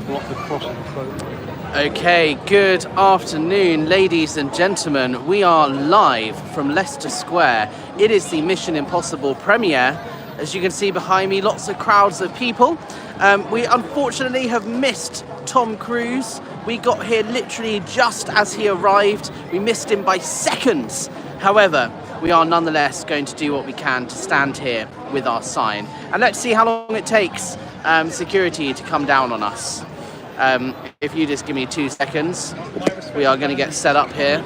block the crossing. Okay, good afternoon, ladies and gentlemen. We are live from Leicester Square. It is the Mission Impossible premiere. As you can see behind me, lots of crowds of people. We unfortunately have missed Tom Cruise. We got here literally just as he arrived. We missed him by seconds. However, we are nonetheless going to do what we can to stand here with our sign. And let's see how long it takes security to come down on us. If you just give me 2 seconds, we are going to get set up here.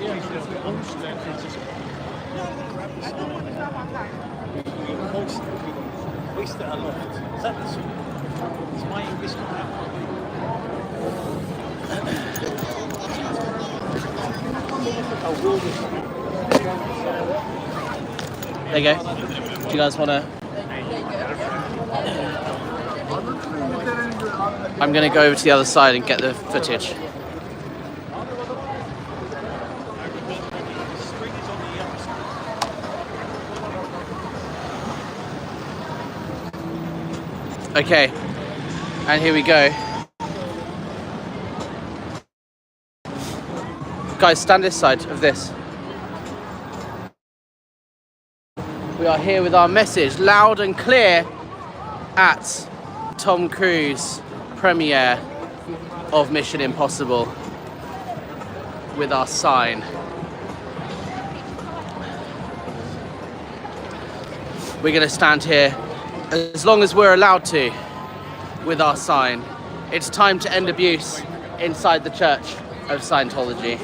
There you go. Do you guys want to? I'm going to go over to the other side and get the footage. Okay, and here we go. Guys, stand this side of this. We are here with our message loud and clear at Tom Cruise premiere of Mission Impossible with our sign. We're going to stand here as long as we're allowed to with our sign. It's time to end abuse inside the Church of Scientology.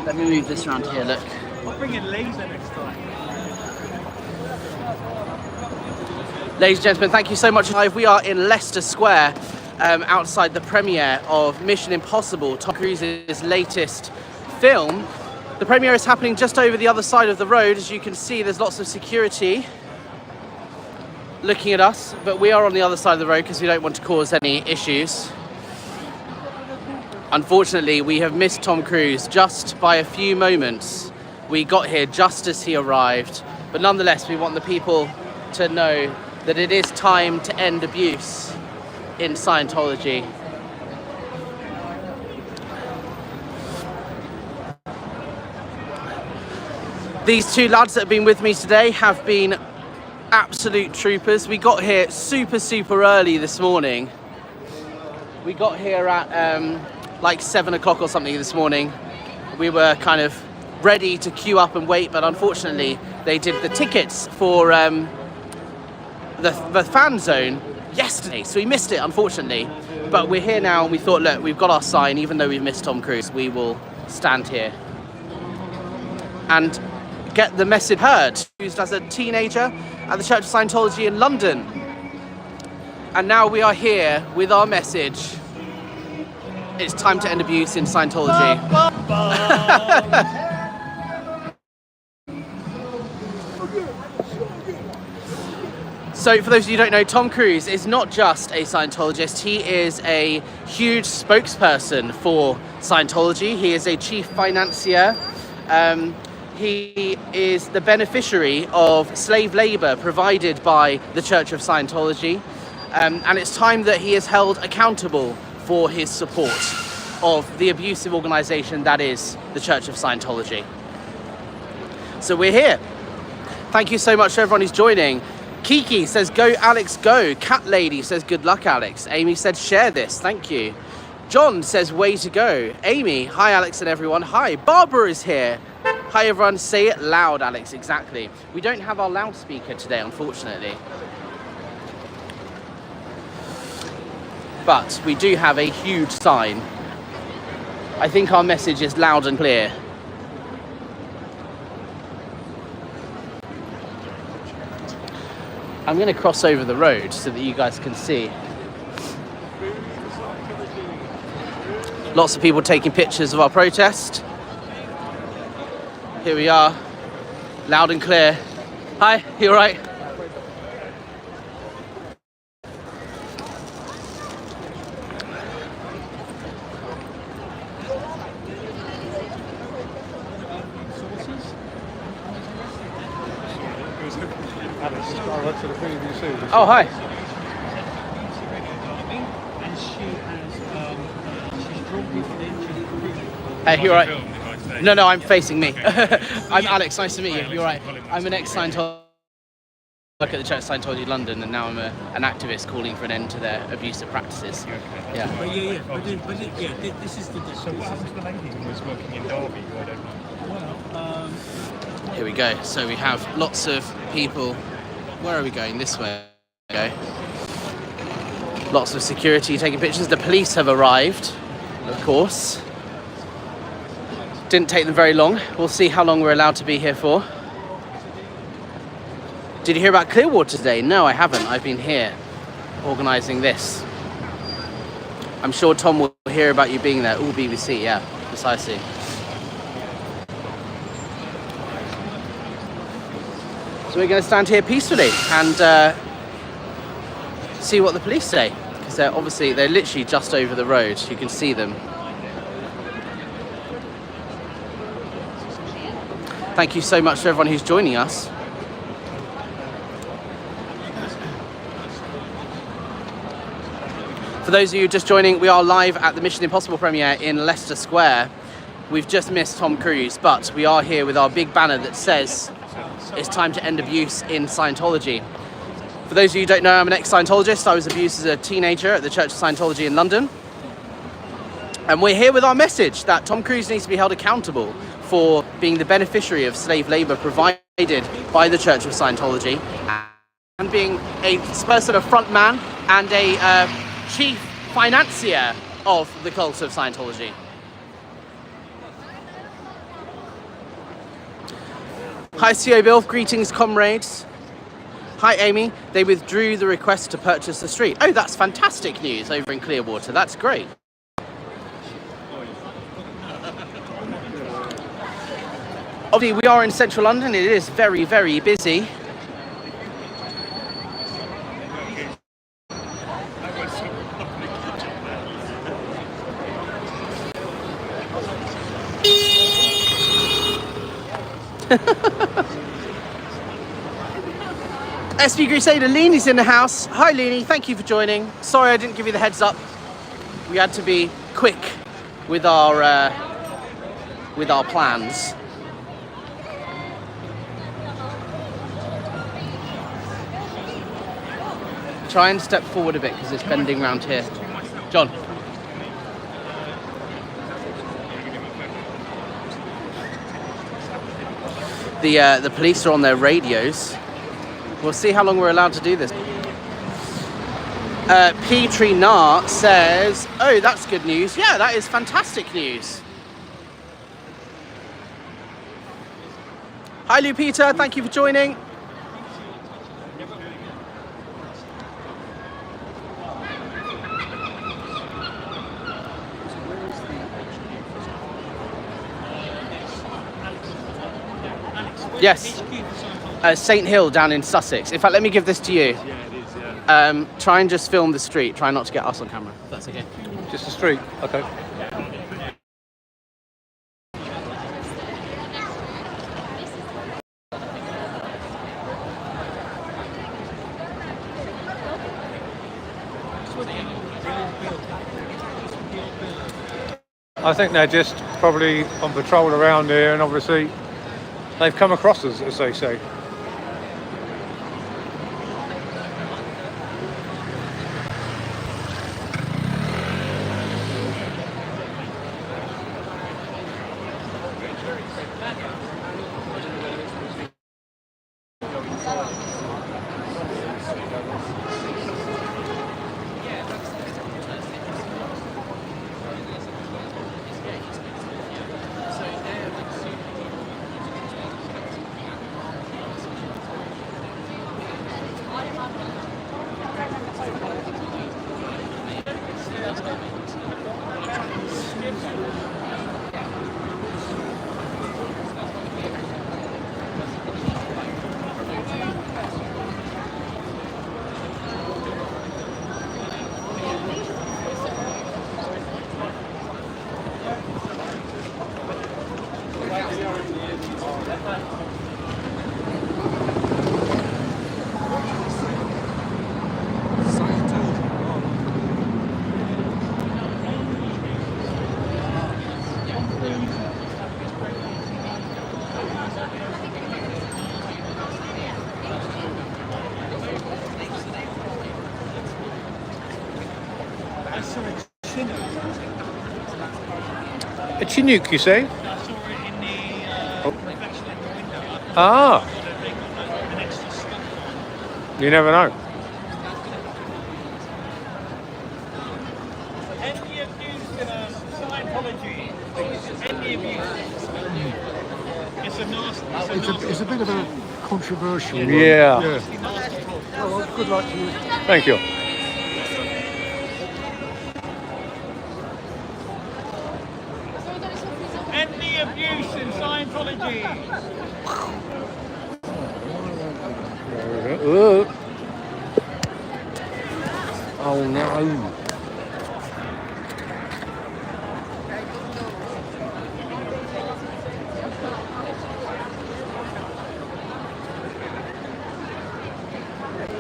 Let me move this around here, look. I'll bring in laser next time. Ladies and gentlemen, thank you so much. We are in Leicester Square, outside the premiere of Mission Impossible, Tom Cruise's latest film. The premiere is happening just over the other side of the road. As you can see, there's lots of security looking at us, but we are on the other side of the road because we don't want to cause any issues. Unfortunately, we have missed Tom Cruise just by a few moments. We got here just as he arrived, but nonetheless, we want the people to know that it is time to end abuse in Scientology. These two lads that have been with me today have been absolute troopers. We got here super early this morning. We got here at like 7 o'clock or something this morning. We were kind of ready to queue up and wait, but unfortunately they did the tickets for the fan zone yesterday, so we missed it, unfortunately. But we're here now, and we thought, look, we've got our sign. Even though we've missed Tom Cruise, we will stand here and get the message heard. Used as a teenager at the Church of Scientology in London, and now we are here with our message. It's time to end abuse in Scientology. So for those of you who don't know, Tom Cruise is not just a Scientologist, he is a huge spokesperson for Scientology. He is a chief financier. He is the beneficiary of slave labor provided by the Church of Scientology. And it's time that he is held accountable for his support of the abusive organization that is the Church of Scientology. So we're here. Thank you so much to everyone who's joining. Kiki says, go Alex, go. Cat Lady says, good luck Alex. Amy said, share this, thank you. John says, way to go. Amy, hi Alex and everyone. Hi, Barbara is here. Hi everyone, say it loud Alex, exactly. We don't have our loudspeaker today, unfortunately. But we do have a huge sign. I think our message is loud and clear. I'm going to cross over the road so that you guys can see. Lots of people taking pictures of our protest. Here we are, loud and clear. Hi, you all right? to the BBC. Oh, hi. And she has Hey, you alright? No, I'm facing me. I'm Alex, nice to meet you. You're right. I'm an ex-Scientologist. I work at the Church of Scientology London, and now I'm an activist calling for an end to their abusive practices. Yeah. But this is the difference. So what happened to the lady who was working in Derby? I don't know. Well, here we go. So we have lots of people. Where are we going? This way. Okay. Lots of security taking pictures. The police have arrived, of course. Didn't take them very long. We'll see how long we're allowed to be here for. Did you hear about Clearwater today? No, I haven't. I've been here organising this. I'm sure Tom will hear about you being there. Ooh, BBC, yeah, precisely. So we're going to stand here peacefully and see what the police say. Because they're literally just over the road. You can see them. Thank you so much to everyone who's joining us. For those of you just joining, we are live at the Mission Impossible premiere in Leicester Square. We've just missed Tom Cruise, but we are here with our big banner that says it's time to end abuse in Scientology. For those of you who don't know, I'm an ex-Scientologist. I was abused as a teenager at the Church of Scientology in London. And we're here with our message that Tom Cruise needs to be held accountable for being the beneficiary of slave labour provided by the Church of Scientology and being a person, a front man and a chief financier of the cult of Scientology. Hi CO Bill, greetings comrades. Hi Amy, they withdrew the request to purchase the street. Oh, that's fantastic news over in Clearwater, that's great. Obviously we are in central London, it is very, very busy. SB Crusader, Leanie's in the house. Hi Leanie, thank you for joining. Sorry I didn't give you the heads up. We had to be quick with our plans. Try and step forward a bit because it's bending around here. John. The police are on their radios. We'll see how long we're allowed to do this. Petrie Nar says, oh, that's good news. Yeah, that is fantastic news. Hi, Lupita. Thank you for joining. Yes. St Hill down in Sussex. In fact, let me give this to you. yeah, it is, yeah. Try and just film the street. Try not to get us on camera. If that's okay. Just the street? Okay. I think they're just probably on patrol around here, and obviously they've come across us, as they say. saw a Chinook. A Chinook, you say? I saw it in the reflection in the window. Ah, They got an extra stuff. you never know. Any abuse in Scientology? Any abuse? It's a nasty. It's a bit of a controversial one. Yeah. Well, good luck to you. Thank you. Any abuse in Scientology? Oh no.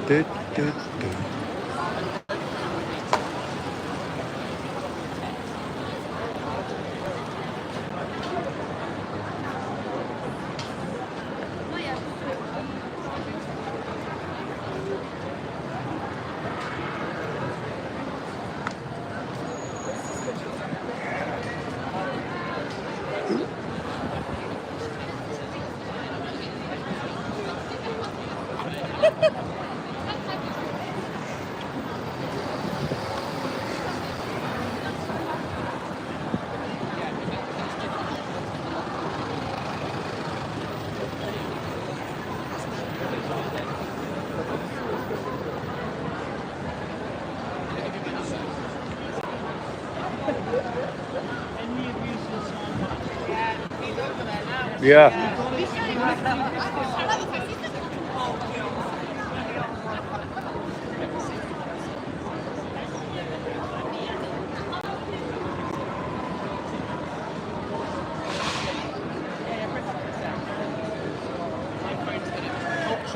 Du, du, du. Any abuse in Scientology? Yeah.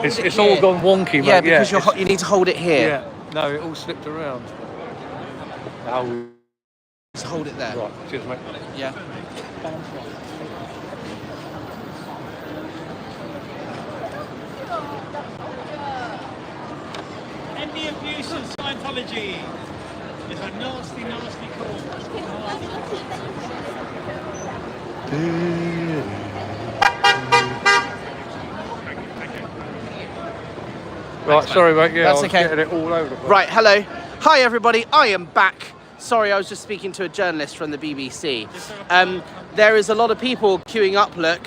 It's all gone wonky, mate. Yeah, because it's- you need to hold it here. Yeah. No, it all slipped around. Oh, Just hold it there. right. Cheers, mate. Yeah. Any abuse in Scientology? It's a nasty, nasty call. Right, sorry, mate. Yeah, That's I was okay. getting it all over the place. Right, hello. Hi, everybody. I am back. Sorry, I was just speaking to a journalist from the BBC. There is a lot of people queuing up, look,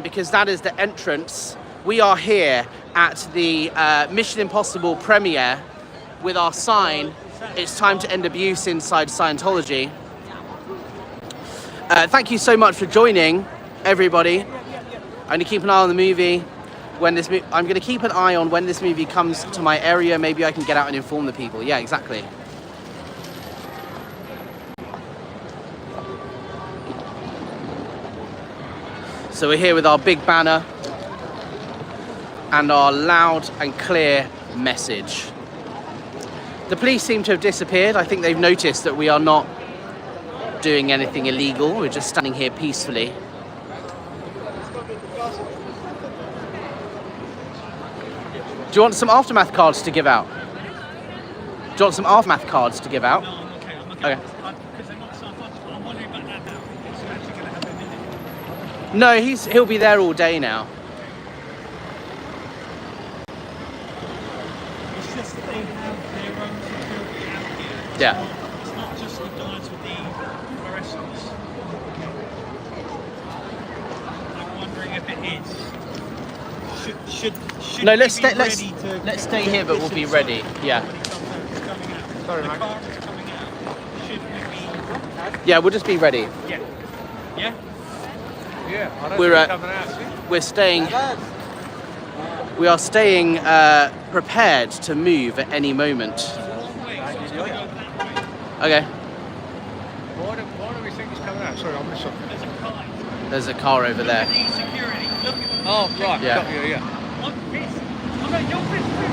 because that is the entrance. We are here at the Mission Impossible premiere with our sign, "It's time to end abuse inside Scientology." Thank you so much for joining, everybody. I'm going to keep an eye on the movie. I'm going to keep an eye on when this movie comes to my area. Maybe I can get out and inform the people. Yeah, exactly. So we're here with our big banner and our loud and clear message. The police seem to have disappeared. I think they've noticed that we are not doing anything illegal. We're just standing here peacefully. Do you want some aftermath cards to give out? Do you want some aftermath cards to give out? No, I'm okay. Okay. Because they're not Scientology. I'm wondering about that now. It's actually going to have a minute. No, he'll be there all day now. It's just that they have their own security out here. Yeah. It's not just the guys with the fluorescents. I'm wondering if it is. Should No, we let's be stay. ready to Let's stay get here, but this we'll be inside ready. Yeah. when it comes out? Sorry, The mate. car is coming out. Should we Yeah, we'll just be ready. be? Yeah. Yeah. Yeah, I don't We're think at- coming out. See? We're staying. We are staying prepared to move at any moment. It's a long way. So it's going to go that way. Okay. Why do we think he's coming out? Sorry, I missed something. There's a car. There's a car over there. The security. Look at them. Oh, right. Yeah. Got you, yeah. One piece. I'm like, your piece too.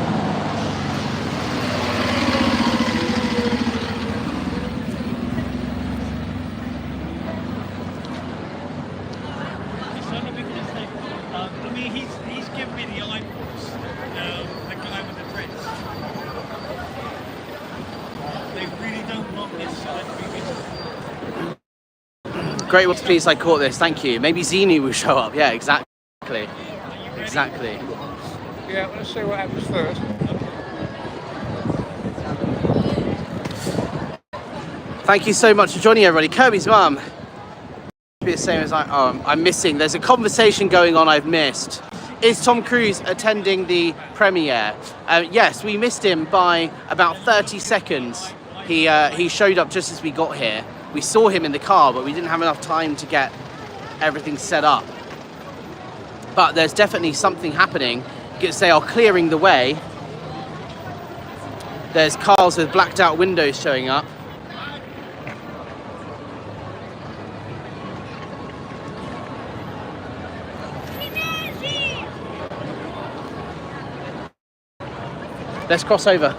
It's only because I mean, he's given me the eyeballs. The guy with the dreads. They really don't Great, well, please, I caught this. Thank you. Maybe Zenu will show up. Yeah, exactly. Exactly. Yeah, let's see what happens first. Thank you so much for joining, everybody. Kirby's mum. Be the same as I'm missing. There's a conversation going on I've missed. Is Tom Cruise attending the premiere? Yes, we missed him by about 30 seconds. He showed up just as we got here. We saw him in the car, but we didn't have enough time to get everything set up. But there's definitely something happening because they are clearing the way. There's cars with blacked out windows showing up. Let's cross over.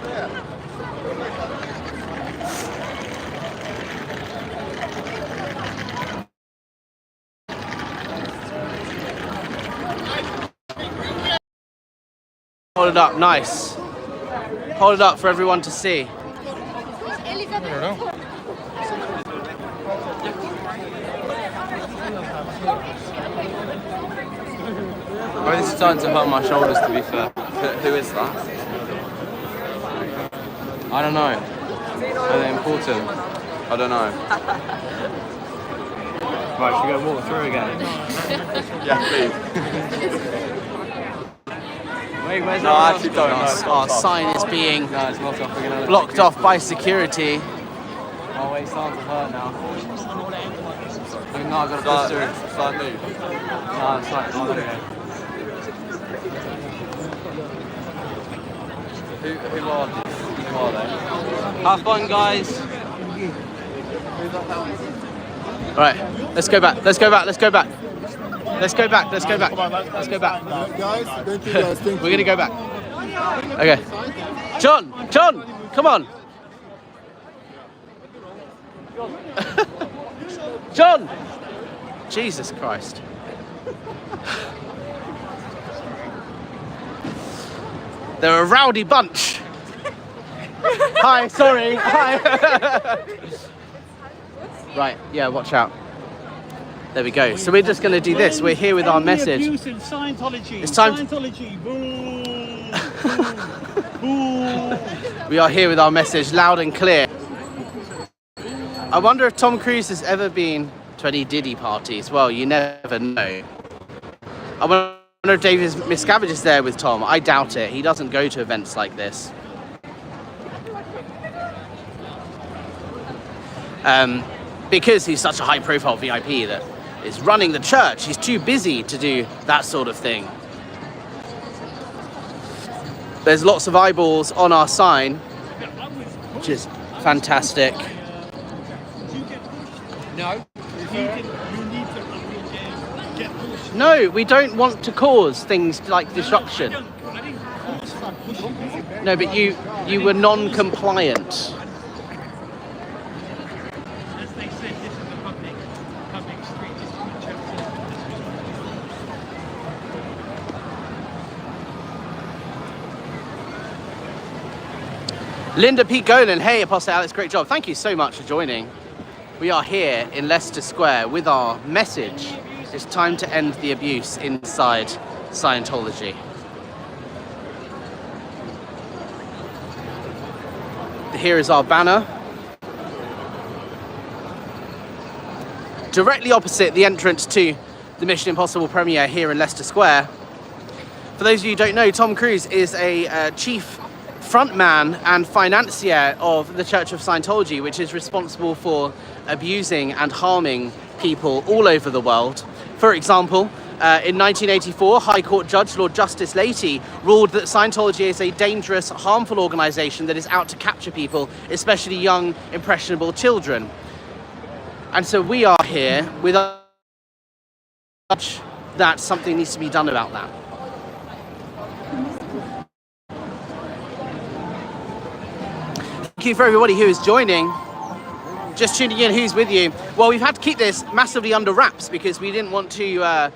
Hold it up, nice. Hold it up for everyone to see. I don't know. Oh, this is starting to hurt my shoulders, to be fair. Who is that? I don't know. Are they important? I don't know. Right, should we go walk through again? Yeah, please. Wait, where's No, I actually don't know. Our sign is being No, it's not off. We're gonna blocked off by security. Oh, wait, it's starting to hurt now. I mean, no, I've got a blister. Start move. No, it's like, oh, okay. Who are they? Have fun, guys. All right, let's go back. Let's go back. Let's go back. Let's go back. Let's go back. Let's go back. Guys, thank you guys. Thank We're gonna go back. Okay. John, come on. John. Jesus Christ. They're a rowdy bunch. Hi, sorry. Hi. Right, yeah, watch out. There we go. So we're just going to do this. We're here with our message. Abuse in Scientology. It's time. Scientology. Boo. We are here with our message, loud and clear. I wonder if Tom Cruise has ever been to any Diddy parties. Well, you never know. I wonder if David Miscavige is there with Tom. I doubt it. He doesn't go to events like this. Because he's such a high-profile VIP that is running the church. He's too busy to do that sort of thing. There's lots of eyeballs on our sign, which is fantastic. No. No, we don't want to cause things like disruption. No, but you were non-compliant. As they said, this is a public street. This is the church. Linda P. Golan, hey Apostate Alex, great job. Thank you so much for joining. We are here in Leicester Square with our message. It's time to end the abuse inside Scientology. Here is our banner. Directly opposite the entrance to the Mission Impossible premiere here in Leicester Square. For those of you who don't know, Tom Cruise is a chief frontman and financier of the Church of Scientology, which is responsible for abusing and harming people all over the world. For example, in 1984, High Court Judge Lord Justice Leahy ruled that Scientology is a dangerous, harmful organisation that is out to capture people, especially young, impressionable children. And so we are here with a judge that something needs to be done about that. Thank you for everybody who is joining. Just tuning in, who's with you? Well, we've had to keep this massively under wraps because we didn't want to,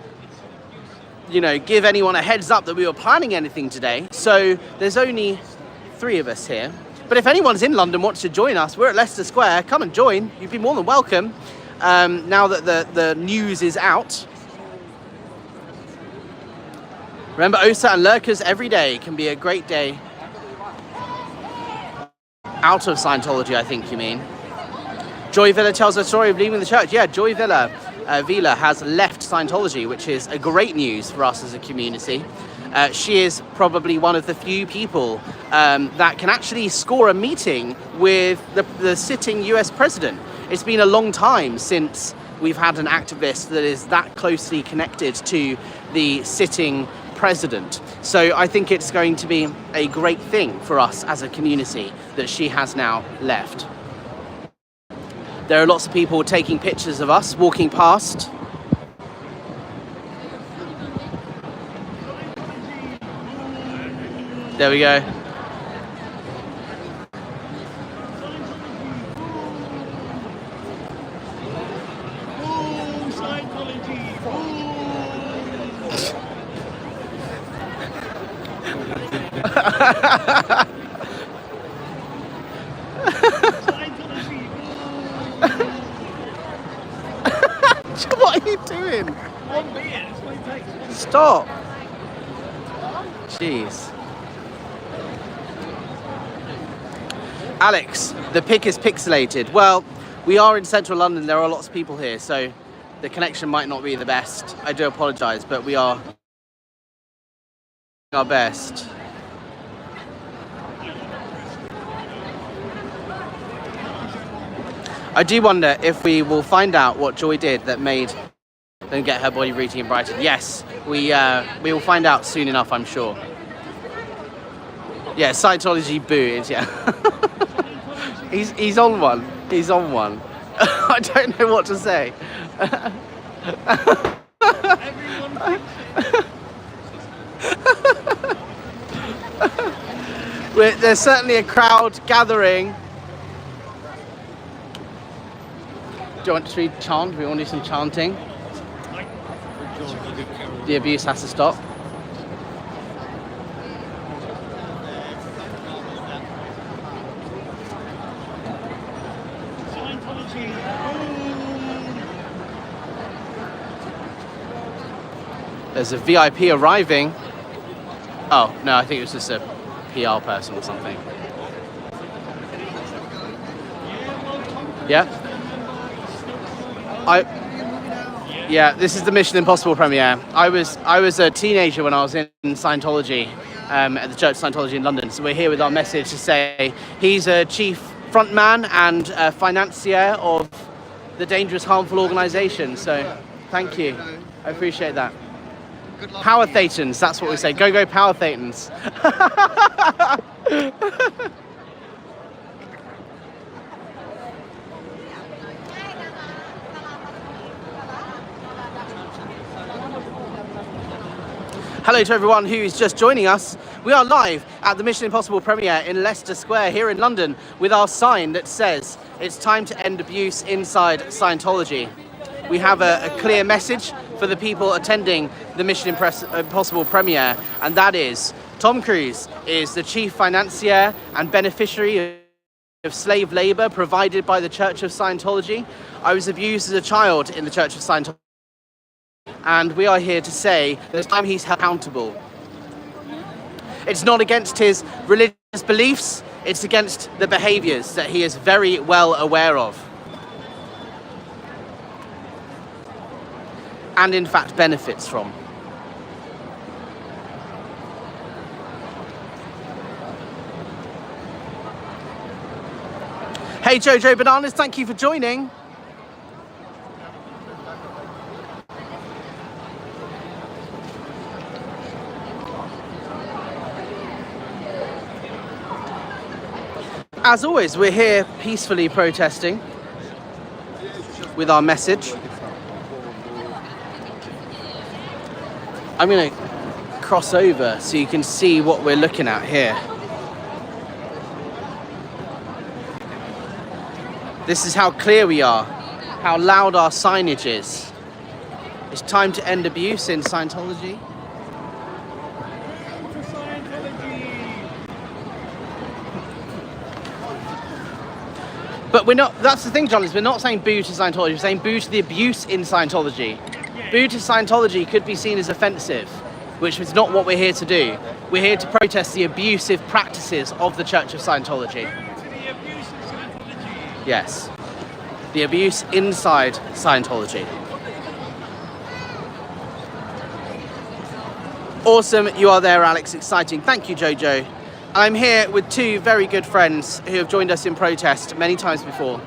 give anyone a heads up that we were planning anything today. So there's only 3 of us here. But if anyone's in London wants to join us, we're at Leicester Square. Come and join. You'd be more than welcome. Now that the news is out. Remember, OSA and lurkers every day can be a great day. Out of Scientology, I think you mean. Joy Villa tells a story of leaving the church. Yeah, Joy Villa has left Scientology, which is a great news for us as a community. She is probably one of the few people that can actually score a meeting with the sitting US president. It's been a long time since we've had an activist that is that closely connected to the sitting president. So I think it's going to be a great thing for us as a community that she has now left. There are lots of people taking pictures of us walking past. There we go. What are you doing? One beer, that's what it takes. Stop. Jeez. Alex, the pic is pixelated. Well, we are in central London. There are lots of people here, so the connection might not be the best. I do apologise, but we are our best. I do wonder if we will find out what Joy did that made them get her body rooting in Brighton. Yes, we will find out soon enough, I'm sure. Yeah, Scientology booed, yeah. he's on one. He's on one. I don't know what to say. There's certainly a crowd gathering. Do you want to chant? Do we want to do some chanting? The abuse has to stop. There's a VIP arriving. Oh, no, I think it was just a PR person or something. Yeah? Yeah, this is the Mission Impossible premiere. I was a teenager when I was in Scientology, at the Church of Scientology in London. So we're here with our message to say he's a chief frontman and a financier of the dangerous, harmful organisation. So thank you. I appreciate that. Power Thetans, that's what we say. Go, go, Power Thetans. Hello to everyone who is just joining us. We are live at the Mission Impossible premiere in Leicester Square here in London with our sign that says it's time to end abuse inside Scientology. We have a clear message for the people attending the Mission Impossible premiere, and that is Tom Cruise is the chief financier and beneficiary of slave labor provided by the Church of Scientology. I was abused as a child in the Church of Scientology, and we are here to say that it's time he's held accountable. It's not against his religious beliefs, it's against the behaviours that he is very well aware of. And in fact benefits from. Hey Jojo Bananas, thank you for joining. As always, we're here peacefully protesting with our message. I'm going to cross over so you can see what we're looking at here. This is how clear we are, how loud our signage is. It's time to end abuse in Scientology. But we're not, that's the thing, John, is we're not saying boo to Scientology, we're saying boo to the abuse in Scientology. Boo to Scientology could be seen as offensive, which is not what we're here to do. We're here to protest the abusive practices of the Church of Scientology. Yes. The abuse inside Scientology. Awesome, you are there, Alex. Exciting. Thank you, Jojo. And I'm here with two very good friends who have joined us in protest many times before.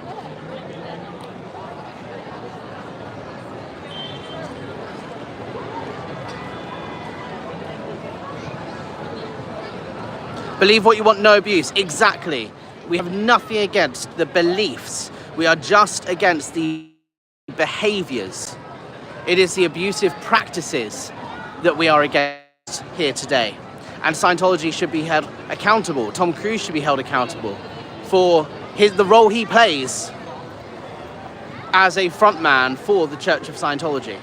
Believe what you want, no abuse. Exactly. We have nothing against the beliefs. We are just against the behaviors. It is the abusive practices that we are against here today. And Scientology should be held accountable. Tom Cruise should be held accountable for the role he plays as a frontman for the Church of Scientology.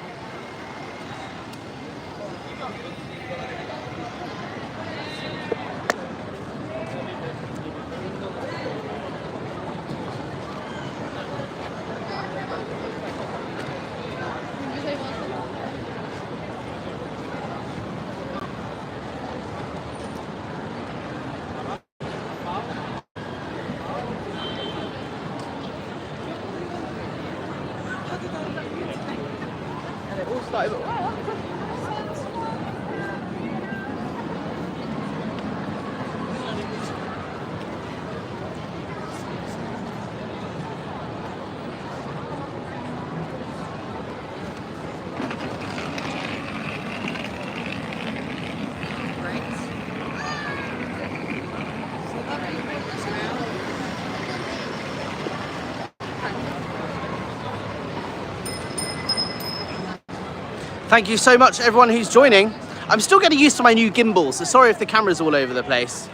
Thank you so much, everyone who's joining. I'm still getting used to my new gimbal, so sorry if the camera's all over the place.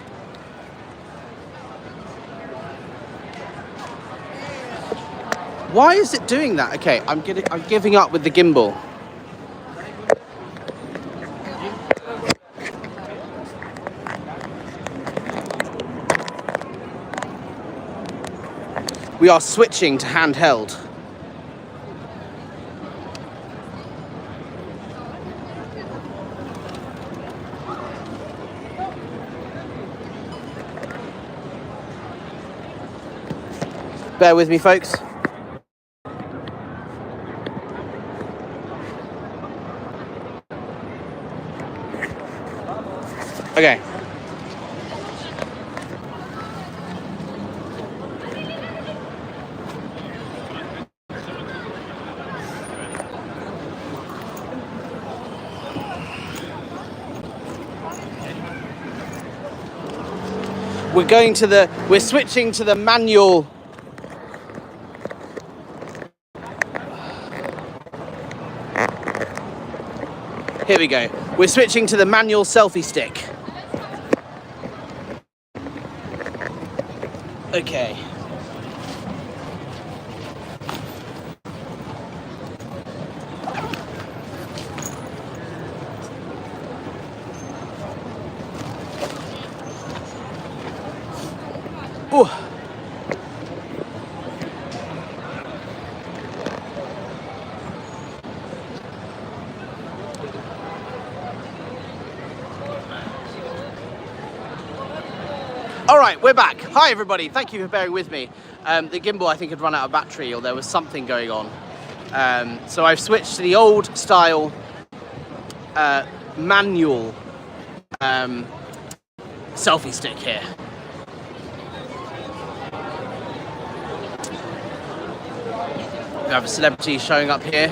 Why is it doing that? Okay, I'm giving up with the gimbal. We are switching to handheld. Bear with me, folks. Okay. We're switching to the manual. Here we go. We're switching to the manual selfie stick. Okay. Ooh. All right, we're back. Hi, everybody. Thank you for bearing with me. The gimbal, I think, had run out of battery, or there was something going on. So I've switched to the old style manual selfie stick here. We have a celebrity showing up here.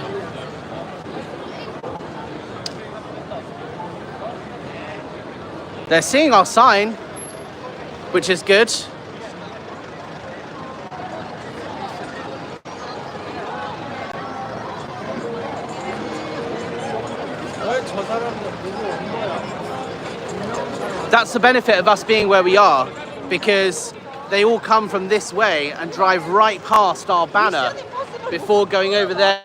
They're seeing our sign, which is good. That's the benefit of us being where we are, because they all come from this way and drive right past our banner before going over there.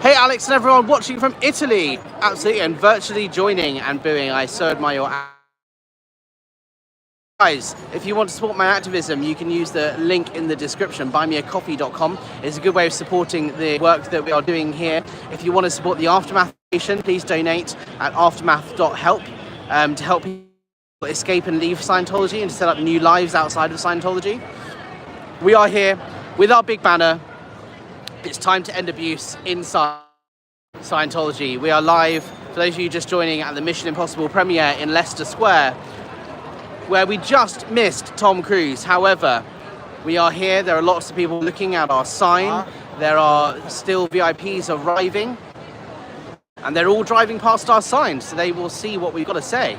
Hey Alex and everyone watching from Italy. Absolutely, and virtually joining and booing. I so admire your... Guys, if you want to support my activism, you can use the link in the description. Buymeacoffee.com is a good way of supporting the work that we are doing here. If you want to support the Aftermath Foundation, please donate at aftermath.help to help people escape and leave Scientology and set up new lives outside of Scientology. We are here with our big banner. It's time to end abuse inside Scientology. We are live, for those of you just joining, at the Mission Impossible premiere in Leicester Square, where we just missed Tom Cruise. However, we are here. There are lots of people looking at our sign. There are still VIPs arriving, and they're all driving past our sign, so they will see what we've got to say.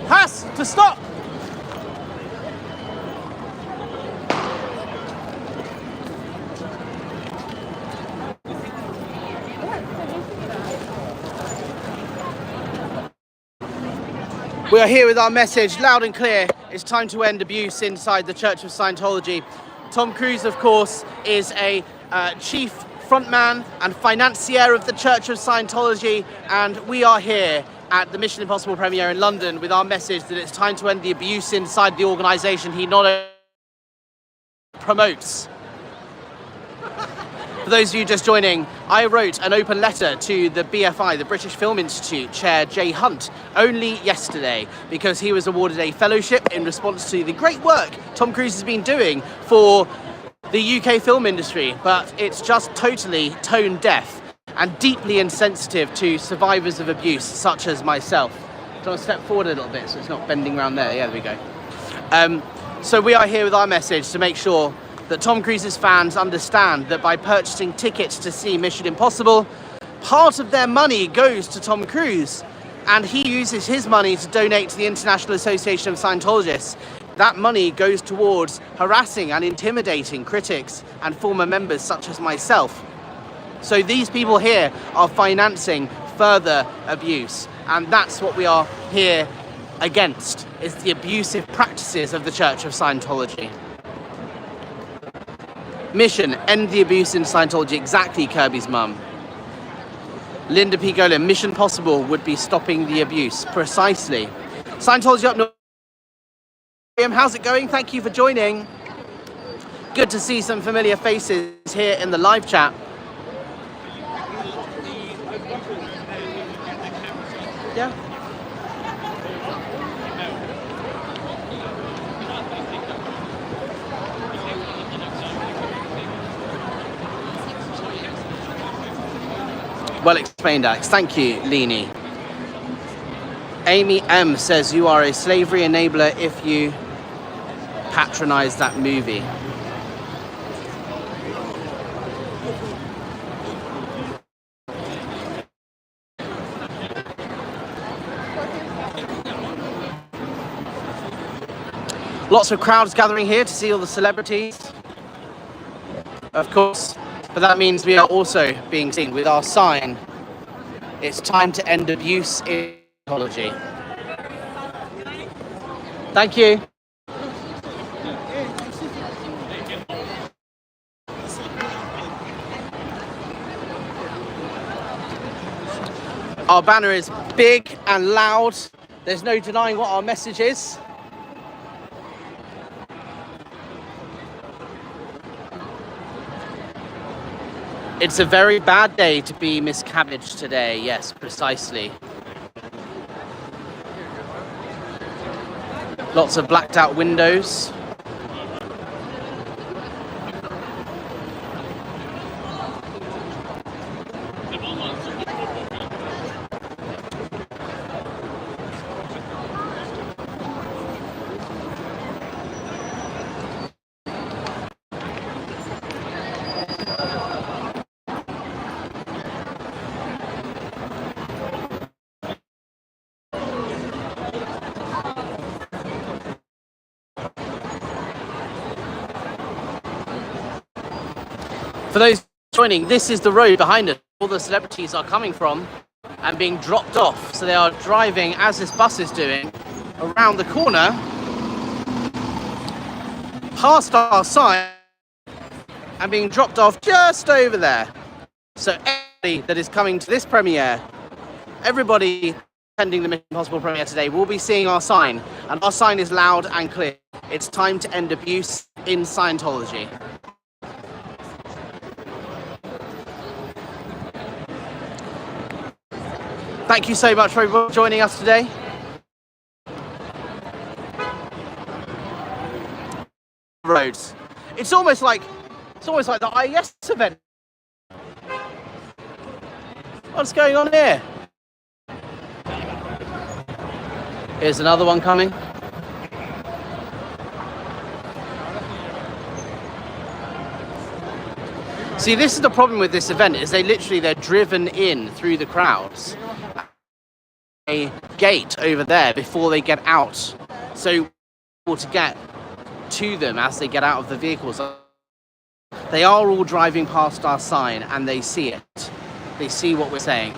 Has to stop! We are here with our message, loud and clear. It's time to end abuse inside the Church of Scientology. Tom Cruise, of course, is a chief frontman and financier of the Church of Scientology, and we are here at the Mission Impossible premiere in London with our message that it's time to end the abuse inside the organisation he not only promotes. For those of you just joining, I wrote an open letter to the BFI, the British Film Institute chair, Jay Hunt, only yesterday, because he was awarded a fellowship in response to the great work Tom Cruise has been doing for the UK film industry, but it's just totally tone deaf and deeply insensitive to survivors of abuse, such as myself. Do you want to step forward a little bit so it's not bending around there? Yeah, there we go. So we are here with our message to make sure that Tom Cruise's fans understand that by purchasing tickets to see Mission Impossible, part of their money goes to Tom Cruise, and he uses his money to donate to the International Association of Scientologists. That money goes towards harassing and intimidating critics and former members such as myself. So these people here are financing further abuse, and that's what we are here against, is the abusive practices of the Church of Scientology. Mission, end the abuse in Scientology, exactly Kirby's mum. Linda P. Golin, Mission Possible would be stopping the abuse, precisely. Scientology up north. How's it going? Thank you for joining. Good to see some familiar faces here in the live chat. Yeah. Well explained, Alex. Thank you, Leanie. Amy M says you are a slavery enabler if you patronize that movie. Lots of crowds gathering here to see all the celebrities, of course, but that means we are also being seen with our sign. It's time to end abuse in Scientology. Thank you. Our banner is big and loud. There's no denying what our message is. It's a very bad day to be Miss Cabbage today. Yes, precisely. Lots of blacked out windows. For those joining, this is the road behind us. All the celebrities are coming from and being dropped off. So they are driving, as this bus is doing, around the corner, past our sign, and being dropped off just over there. So everybody that is coming to this premiere, everybody attending the Mission Impossible premiere today will be seeing our sign. And our sign is loud and clear. It's time to end abuse in Scientology. Thank you so much for joining us today. Roads. It's almost like the IES event. What's going on here? Here's another one coming. See, this is the problem with this event, is they're driven in through the crowds. A gate over there before they get out, so to get to them as they get out of the vehicles. They are all driving past our sign and they see it. They see what we're saying.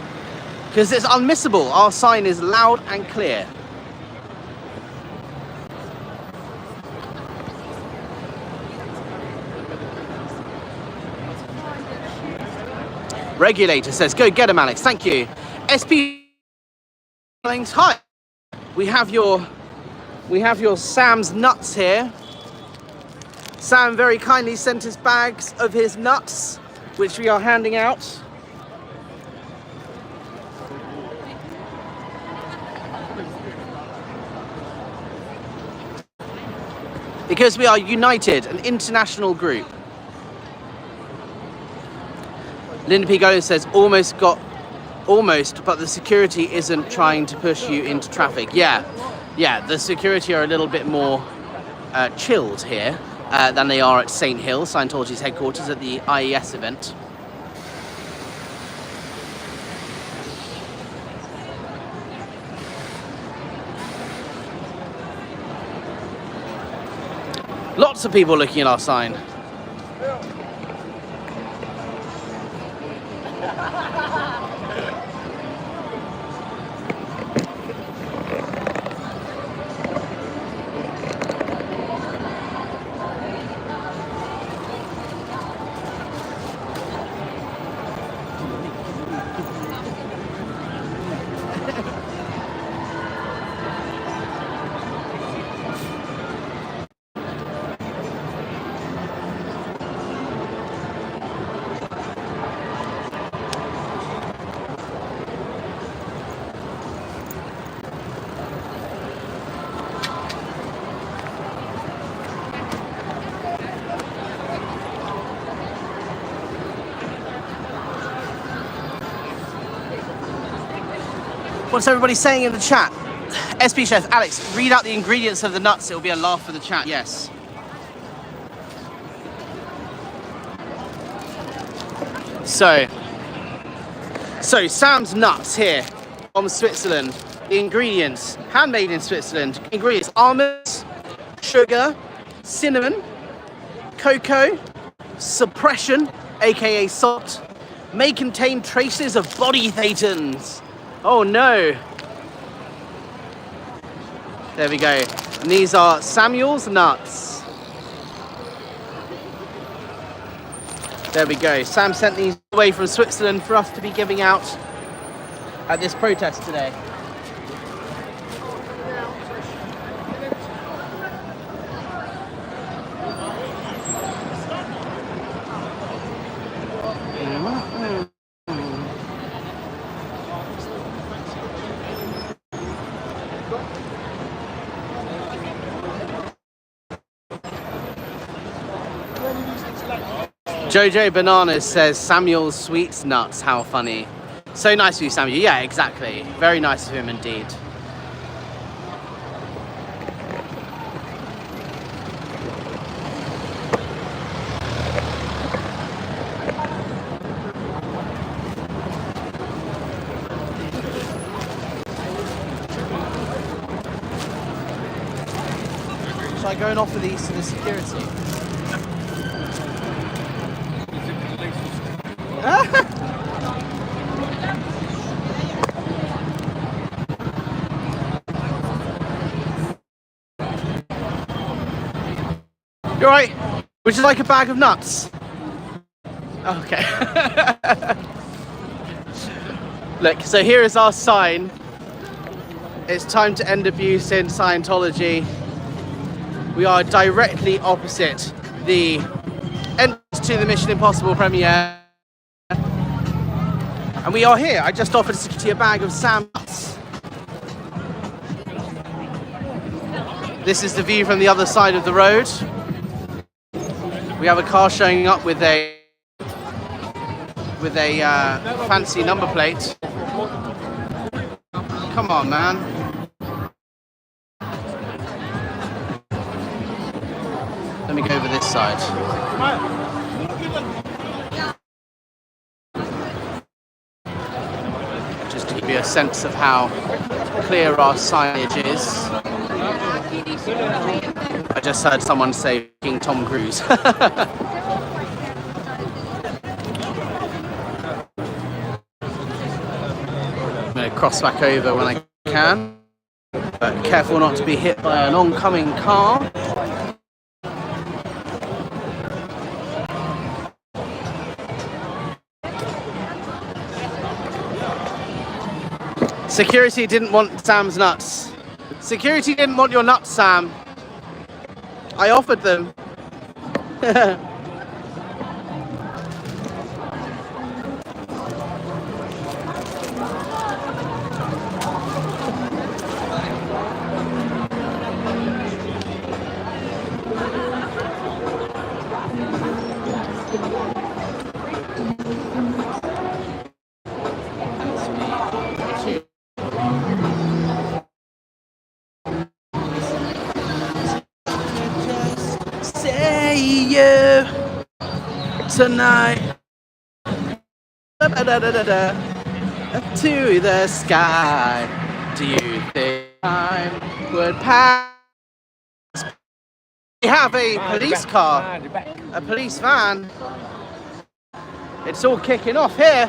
Because it's unmissable. Our sign is loud and clear. Regulator says, go get him, Alex. Thank you. SP Hi, we have your Sam's nuts here. Sam very kindly sent us bags of his nuts, which we are handing out. Because we are united, an international group. Linda P. Golan says, almost, but the security isn't trying to push you into traffic. Yeah, the security are a little bit more chilled here than they are at St. Hill, Scientology's headquarters, at the IES event. Lots of people looking at our sign. What's everybody saying in the chat? SP Chef, Alex, read out the ingredients of the nuts. It'll be a laugh for the chat, yes. So Sam's nuts here from Switzerland. The ingredients, handmade in Switzerland. Ingredients, almonds, sugar, cinnamon, cocoa, suppression, aka salt, may contain traces of body thetans. Oh no. There we go. And these are Samuel's nuts. There we go. Sam sent these away from Switzerland for us to be giving out at this protest today. Jojo Bananas says Samuel's sweets nuts. How funny. So nice of you, Samuel. Yeah, exactly. Very nice of him indeed. Should I go and offer these to the security? You alright? Would you like a bag of nuts? Okay. Look, so here is our sign. It's time to end abuse in Scientology. We are directly opposite the entrance to the Mission Impossible premiere. And we are here. I just offered security a bag of Sam nuts. This is the view from the other side of the road. We have a car showing up with a fancy number plate. Come on, man. Let me go over this side. Just to give you a sense of how clear our signage is. I just heard someone say King Tom Cruise. I'm going to cross back over when I can, but careful not to be hit by an oncoming car. Security didn't want Sam's nuts. Security didn't want your nuts, Sam. I offered them. Tonight, to the sky. Do you think time would pass? We have a police car, a police van. It's all kicking off here.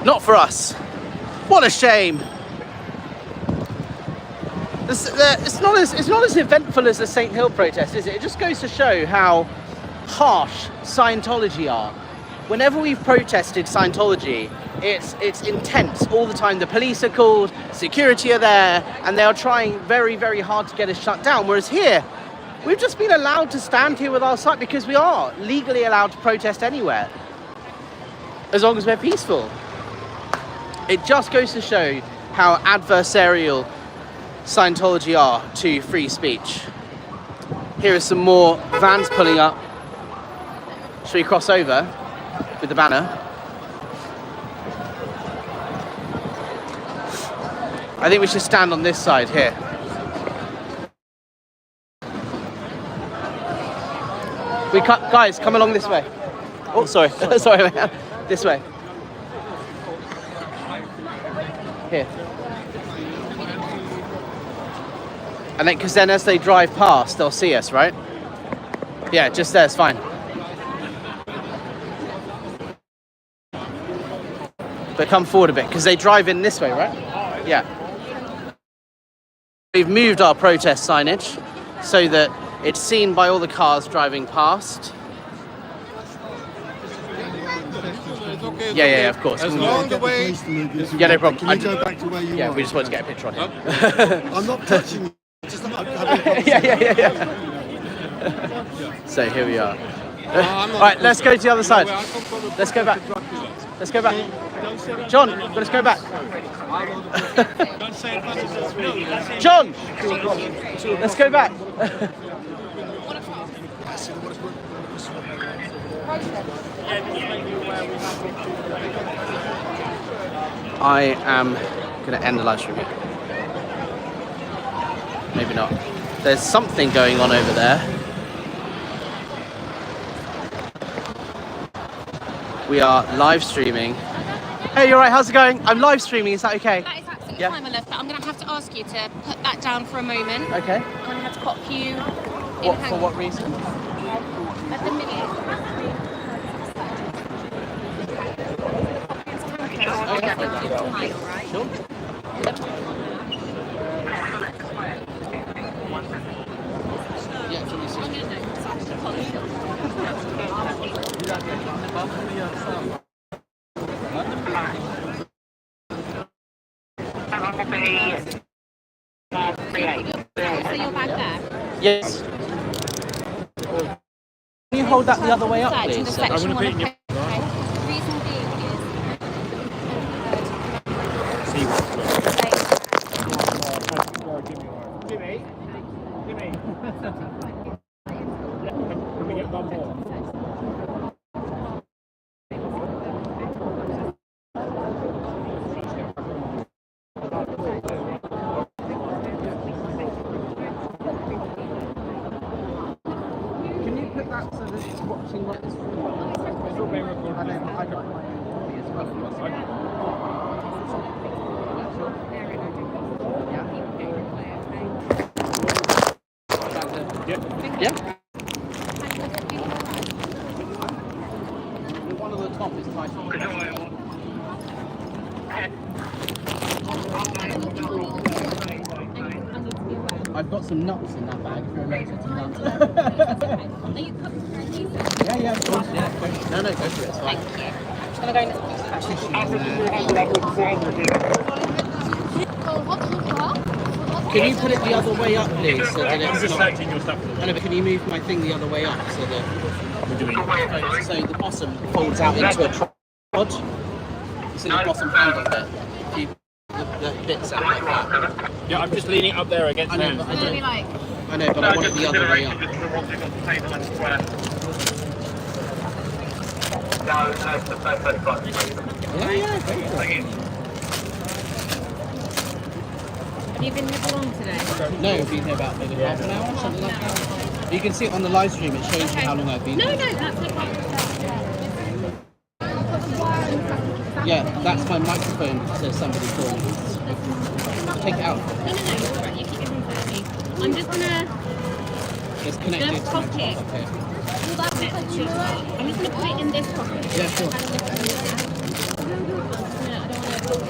Not for us. What a shame. It's not as eventful as the St. Hill protest, is it? It just goes to show how harsh Scientology are. Whenever we've protested Scientology, it's intense all the time. The police are called, security are there, and they are trying very, very hard to get us shut down. Whereas here, we've just been allowed to stand here with our site because we are legally allowed to protest anywhere, as long as we're peaceful. It just goes to show how adversarial Scientology are to free speech. Here are some more vans pulling up. Should we cross over with the banner? I think we should stand on this side here. Guys, come along this way. Oh, sorry. Sorry, man. This way. Here. And then, because then as they drive past, they'll see us, right? Yeah, just there, it's fine. But come forward a bit, because they drive in this way, right? Yeah. We've moved our protest signage so that it's seen by all the cars driving past. okay. Yeah, yeah, of course. Along the way. Yeah, no problem. Can you go back to where you Yeah, are? we just wanted to get a picture on him. I'm not touching you. Just having a conversation. yeah. So here we are. All right, let's go to the other side. Let's go back. Let's go back. John, let's go back. John, let's go back. I am going to end the live stream here. Maybe not. There's something going on over there. We are live streaming. Hey, you're right. How's it going? I'm live streaming. Is that okay? That is absolutely fine, my love. But I'm going to have to ask you to put that down for a moment. Okay. I'm going to have to pop you. For what reason? At the minute. Sure. Yeah, do you want me to- So you're back there? Yes. Can you hold that the other way up, Search in the please? section one of okay. Reason being Can we get one more? Can you put that so that it's watching like this? Yeah. One of the top is titled. I've got some nuts in that bag. If you're allergic to nuts. Are you coming for these? Yeah, of course. Yeah. No, go for it. It's fine. Thank you. I'm just going to go in this. Can you put it the other way up, please, so that it's not... Selecting your stuff. I know, but can you move my thing the other way up so that... So the bottom folds out into a tripod. You see the bottom handle there? If you... The bits out like that. Yeah, I'm just leaning up there against I know, them. but I It's going to be don't... like... I know, but I want it the other way up. Yeah, go for it. Have you been here for long today? No, I've been here about maybe half an hour, something like that. You can see it on the live stream, it shows you how long I've been No, here. that's okay. Yeah, that's my microphone, says somebody calling. Take it out. No, it's all right. You keep it in front of me. I'm just going to... It's connected Just to my pop top it. up here. I'm just going to put it in this pocket. Yeah, sure.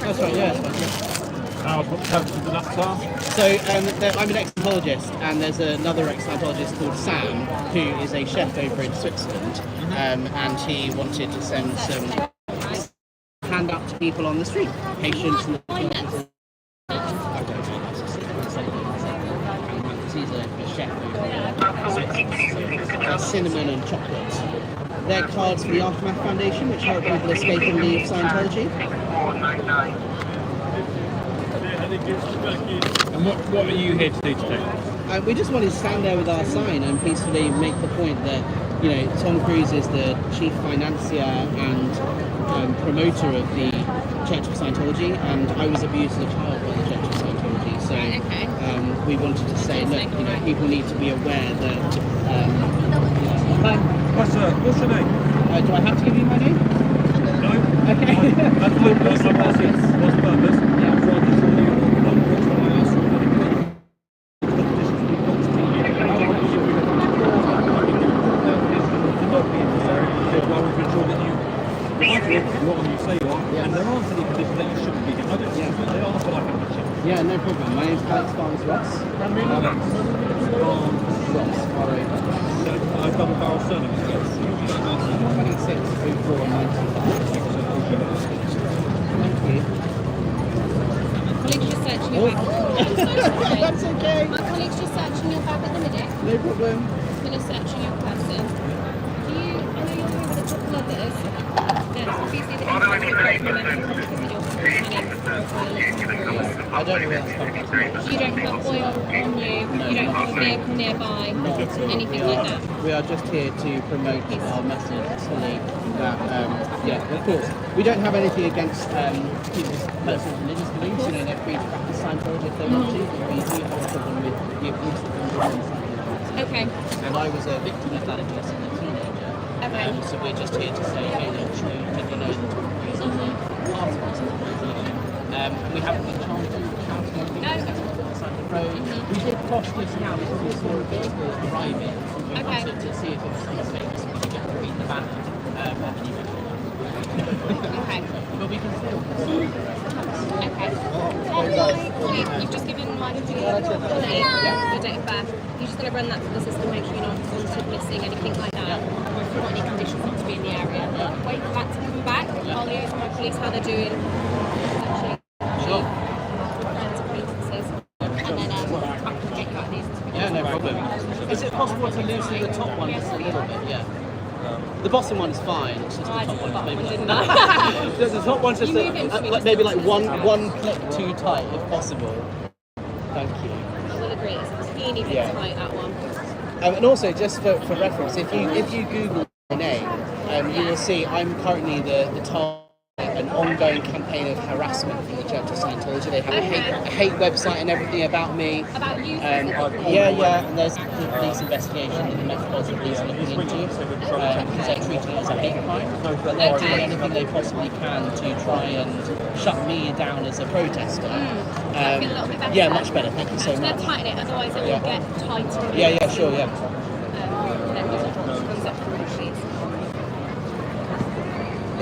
That's right, yeah, that's fine. What the nuts are? So I'm an ex-Scientologist, and there's another ex-Scientologist called Sam, who is a chef over in Switzerland, and he wanted to send some hand up to people on the street, patients and he's a chef over in Switzerland. Cinnamon and chocolate. They're cards for the Aftermath Foundation, which help people escape and leave Scientology. And what are you here to do today? We just wanted to stand there with our sign and peacefully make the point that, you know, Tom Cruise is the chief financier and promoter of the Church of Scientology, and I was abused as a child by the Church of Scientology. So we wanted to say, look, you know, people need to be aware that. Hi. What's your name? Do I have to give you my name? No. Okay. That's the purpose. What's the purpose? Yeah, no problem. My name's Alex Barnes Ross. Double barrel surname. 26 04 95. colleague's just searching your bag. That's okay. My colleague's just searching your bag at the minute. No problem. Gonna search your person. Do you? I know you're here with a couple others. There's obviously the info because you're I don't know where that's coming from. you don't have oil on you. You don't have a vehicle nearby. Anything like that. We are just here to promote our message fully that, yeah, of course, we don't have anything against people's personal religious beliefs. You know, they're free to practice Scientology if they want to, but we do have a problem with the abuse of them. Okay. And I was a victim of that abuse as a teenager. Okay. So we're just here to say, hey, look, you know that abuse is only part of us. We haven't been shouting on the side of the road. We did cross this now because we saw a vehicle arriving. We wanted to see if it was someone famous and we could get to read the banner. Okay. But we can still. Okay. You've just given my colleague your date of birth. You're just going to run that through the system, make sure you're not wanted, missing, anything like that. Or any conditions not to be in the area. Wait for that to come back. I'll liaise with my police how they're doing. Sure. Friends, acquaintances. And then I can get you out of these. Yeah, no problem. Is it possible to loosen the top one just a little bit? Yeah. The bottom one is fine. It's just the top one. Maybe like the top one's just maybe like one click too tight, if possible. Thank you. I will agree. It's a teeny bit tight, that one. And also, just for reference, if you Google my name, you will see I'm currently the target of an ongoing campaign of harassment from the Church of Scientology. They have a hate website and everything about me. About you? Yeah, and there's the police investigation that the Metropolitan Police are looking into because they're treating it as a hate crime. But they're doing anything they possibly can to try and shut me down as a protester. Feel a little bit better. Yeah, much better. Thank you so They're much. tighten it, otherwise it will get tighter. Yeah, sure, yeah. Then it comes up from the sheets.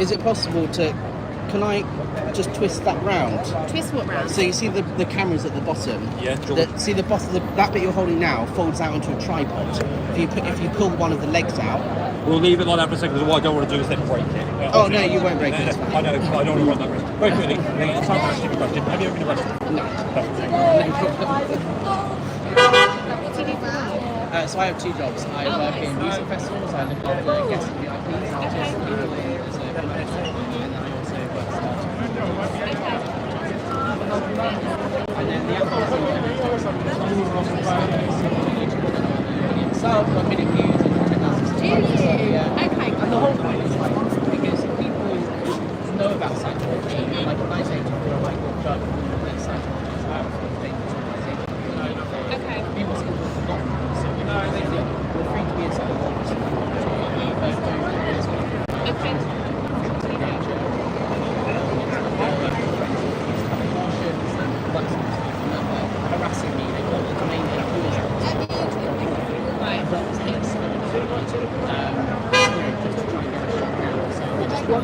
Is it possible to? Can I just twist that round? Twist what round? So you see the cameras at the bottom. Yeah, sure. See the bottom. That bit you're holding now folds out onto a tripod. If you pull one of the legs out. We'll leave it like that for a second because what I don't want to do is then break it. Oh no, you won't break it. It's I fine. know, I don't want to run that risk. Very quickly, it's time for a stupid question. Have you ever been arrested? No. Perfect. What do you do for work? So I have two jobs. I work in music festivals. I look after guest VIPs, artists, people as a promoter, and then I also work starting. And then the other I've got million views and 10,000 subscribers. Yeah. Okay. And the whole point is like because people know about Scientology. Like when I say to people, like, well, Doug, that Scientology is out for the dangerous organization. Okay. People seem to have forgotten. So we're free to be inside the walls. Okay. Harassing me, they want the domain name. Right.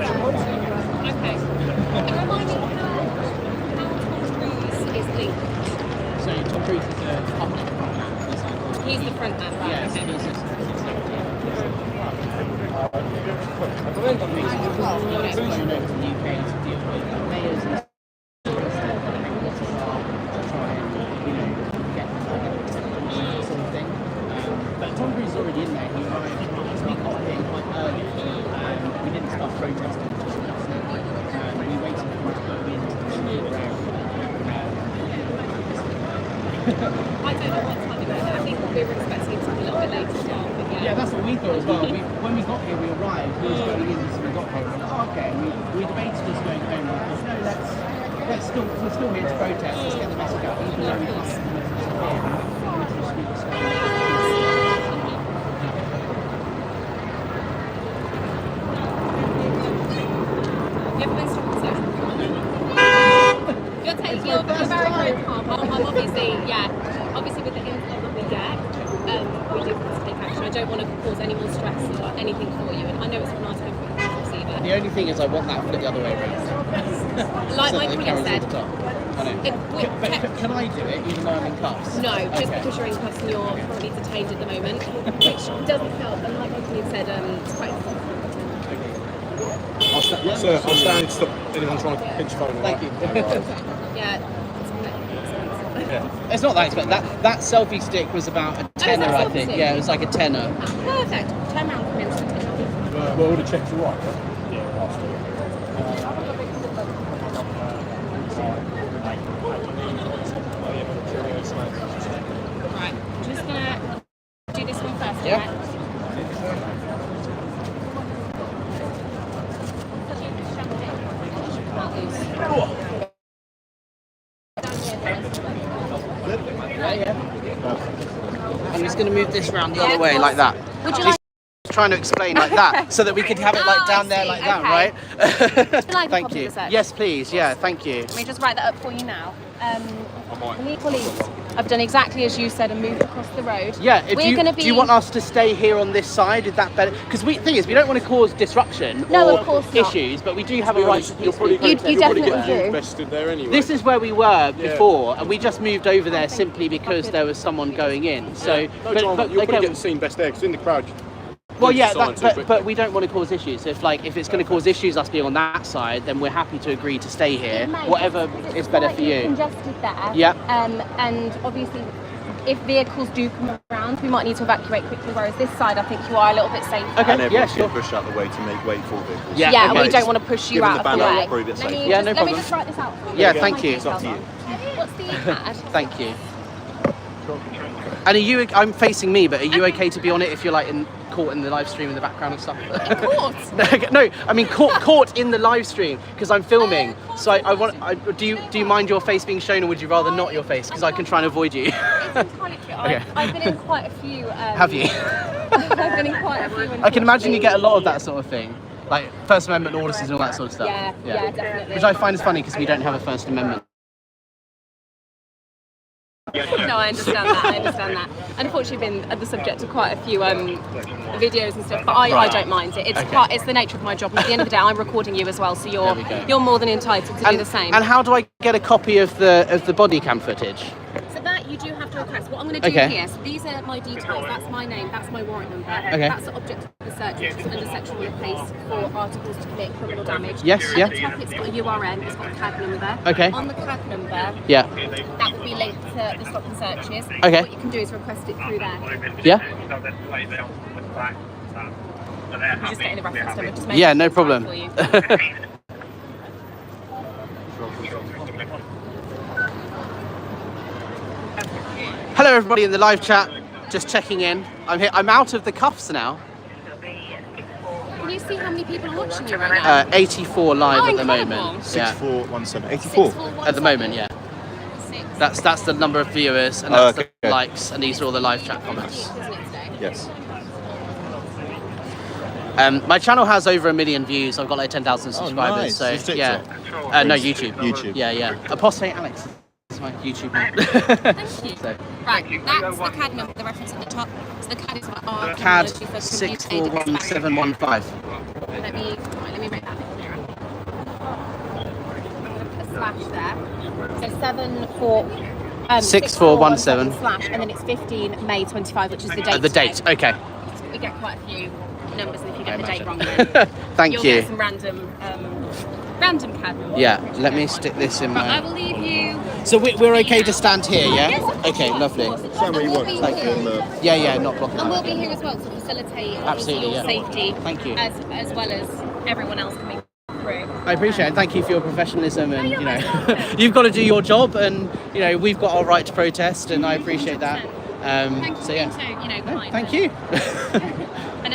Okay. And remind me how Tom Cruise is linked. So Tom Cruise is the puppet. He's the front man, right? Yeah, Okay. he's just flown over to the UK to deal with mayors and sort of thing. But Tom Cruise is already in there. He arrived. We got here quite early. We didn't start protesting until we waited for him to go into the chamber area. I don't know what time it was. I think we were expecting it to be a little bit later start, but Yeah, that's what we thought as well. When we got here, we arrived. We was going in, so we got here. And okay, we debated just going home. We thought, no, we're still here to protest. Let's get the message out. Even though we can't get the message here, we need to just speak the story. you ever been stopped in social You're very, very calm. I'm obviously with the info that we get, we do have to take action. I don't want to cause any more stress or anything for you, and I know it's not nice to receive it. The only thing is I want that flip the other way around. Like So my that the colleague camera's said, at the top. I know. But can I do it even though I'm in cuffs? no, just Okay. because you're in cuffs and you're probably detained at the moment, which doesn't help. And like my colleague said, it's quite Sir, I'll stand and stop anyone trying to pinch phone. Thank you. yeah, Yeah. It's not that expensive. That selfie stick was about a tenner, I think. selfie Yeah, it was like a tenner. Perfect. Turn around for me and sit down. Well, all the checks are right. Right. I'm just gonna do this one first. Yeah. Right? I'm just going to move this round the other way like that. Would you She's like? trying to explain like that so that we could have it like down there like that, right? Would you like a Thank copy you. of the search? Yes, please. Yeah, thank you. Let me just write that up for you now. Police, I've done exactly as you said and moved across the road. Yeah, We're going to be. do you want us to stay here on this side? Is that better? Because thing is, we don't want to cause disruption No, or of course not. issues, but we do have a right to peacefully You protest. definitely do. Invested there anyway. This is where we were before, and we just moved over there simply because there was someone going in. So, No, John, you'll probably okay, get the scene best there because in the crowd. well, yeah, Scientific. but we don't want to cause issues. If it's going to cause issues, us being on that side, then we're happy to agree to stay here. Whatever is better for you. Congested there. Yeah. And obviously, if vehicles do come around, we might need to evacuate quickly. Whereas this side, I think you are a little bit safer. Okay. And Yeah, everyone sure. should push out the way to make way for vehicles. Yeah. Yeah, okay. we don't want to push you Given out the of the banner, way. I'll prove it Let me safe. Yeah, just, no let me problem. just write this out for you. Yeah, Get thank my you. details It's up to on. you. What's the pad? Thank you. And are you? I'm facing me, but are you okay to be on it if you're like caught in the live stream in the background and stuff? Of course. No, I mean caught in the live stream because I'm filming. So I want. Do you mind your face being shown, or would you rather not your face? Because I can try and avoid you. It's entirely true. Okay. I've been in quite a few. Have you? I've been in quite a few. I can imagine you get a lot of that sort of thing, like First Amendment auditors and all that sort of stuff. Yeah, definitely. Which I find is funny because we don't have a First Amendment. No, I understand that. Unfortunately, been the subject of quite a few videos and stuff, but I don't mind it. It's the nature of my job. And at the end of the day, I'm recording you as well, so you're more than entitled to do the same. And how do I get a copy of the body cam footage? So that you do have to request. What I'm going to do here, so these are my details. That's my name. That's my warrant number. Okay. That's the object of the search, which is under section 1 of case for articles to commit criminal damage. Yes, At yeah. the top, it's got a URN. It's got a CAD number. Okay. On the CAD number, Yeah. that will be linked to the stop and searches. Okay. What you can do is request it through there. Yeah. I'm just getting the reference number. Just make Yeah, it no fine problem. for you. Hello, everybody in the live chat. Just checking in. I'm here. I'm out of the cuffs now. Can you see how many people are watching you right now? 84 live Oh, at the incredible. moment. Yeah. 6417. 84. At the moment, yeah. That's the number of viewers and that's the likes, and these are all the live chat comments. Yes. My channel has over 1 million views. I've got like 10,000 subscribers. nice. So Is it yeah. TikTok? No, YouTube. YouTube. Yeah. Apostate Alex is my YouTube name. Thank you. So, Right, that's the CAD number, the reference at the top. So the CAD is what our CAD terminology for computer aided dispatch. 641715. Let me make that a bit clearer. I'm going to put a slash there. So 6417 slash, and then it's 15 May 25, which is the date. The date. Okay. We get quite a few numbers, and if you I get the date imagine. wrong, Thank you'll you. get some random CAD numbers. Yeah. Let me stick this in But I my. will leave you. So we're okay to stand here, yeah? Yes, Okay, lovely. Stand where you want. Like Yeah, not blocking. And we'll that. be here as well to facilitate Absolutely, your yeah. safety. Thank you. As well as everyone else coming through. I appreciate it. Thank you for your professionalism, and you're you know, most welcome. you've got to do your job, and you know, we've got our right to protest, and I appreciate that. Thank you So yeah. for being so, No, kind. thank you. And